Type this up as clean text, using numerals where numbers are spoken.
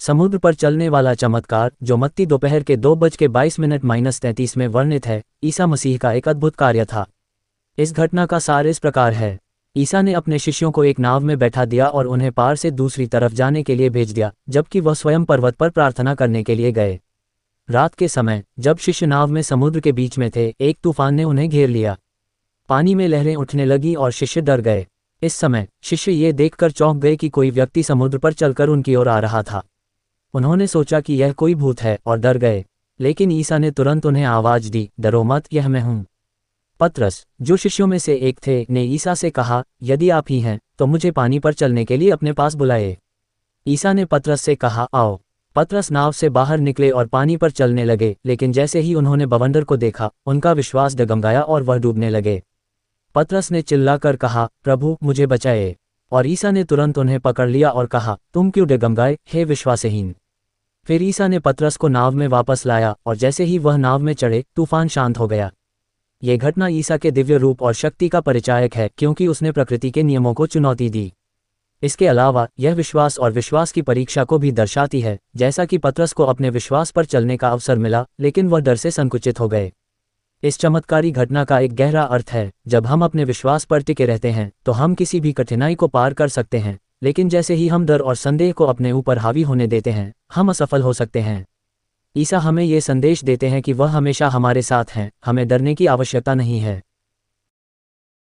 समुद्र पर चलने वाला चमत्कार, जो मत्ती दोपहर के 2:22 में वर्णित है, ईसा मसीह का एक अद्भुत कार्य था। इस घटना का सार इस प्रकार है। ईसा ने अपने शिष्यों को एक नाव में बैठा दिया और उन्हें पार से दूसरी तरफ जाने के लिए भेज दिया, जबकि वह स्वयं पर्वत पर प्रार्थना करने के लिए गए। रात के समय, जब शिष्य नाव में समुद्र के बीच में थे, एक तूफान ने उन्हें घेर लिया। पानी में लहरें उठने लगी और शिष्य डर गए। इस समय शिष्य ये देखकर चौंक गए कि कोई व्यक्ति समुद्र पर चलकर उनकी ओर आ रहा था। उन्होंने सोचा कि यह कोई भूत है और डर गए। लेकिन ईसा ने तुरंत उन्हें आवाज दी, डरो मत, यह मैं हूँ। पतरस, जो शिष्यों में से एक थे, ने ईसा से कहा, यदि आप ही हैं तो मुझे पानी पर चलने के लिए अपने पास बुलाए। ईसा ने पतरस से कहा, आओ। पतरस नाव से बाहर निकले और पानी पर चलने लगे, लेकिन जैसे ही उन्होंने बवंडर को देखा, उनका विश्वास डगमगाया और वह डूबने लगे। पतरस ने चिल्लाकर कहा, प्रभु, मुझे बचाए। और ईसा ने तुरंत उन्हें पकड़ लिया और कहा, तुम क्यों डगमगाए, हे विश्वासहीन। फिर ईसा ने पतरस को नाव में वापस लाया और जैसे ही वह नाव में चढ़े, तूफान शांत हो गया। ये घटना ईसा के दिव्य रूप और शक्ति का परिचायक है, क्योंकि उसने प्रकृति के नियमों को चुनौती दी। इसके अलावा यह विश्वास और विश्वास की परीक्षा को भी दर्शाती है, जैसा कि पतरस को अपने विश्वास पर चलने का अवसर मिला, लेकिन वह डर से संकुचित हो गए। इस चमत्कारी घटना का एक गहरा अर्थ है, जब हम अपने विश्वास पर टिके रहते हैं तो हम किसी भी कठिनाई को पार कर सकते हैं, लेकिन जैसे ही हम डर और संदेह को अपने ऊपर हावी होने देते हैं, हम असफल हो सकते हैं। ईसा हमें ये संदेश देते हैं कि वह हमेशा हमारे साथ हैं, हमें डरने की आवश्यकता नहीं है।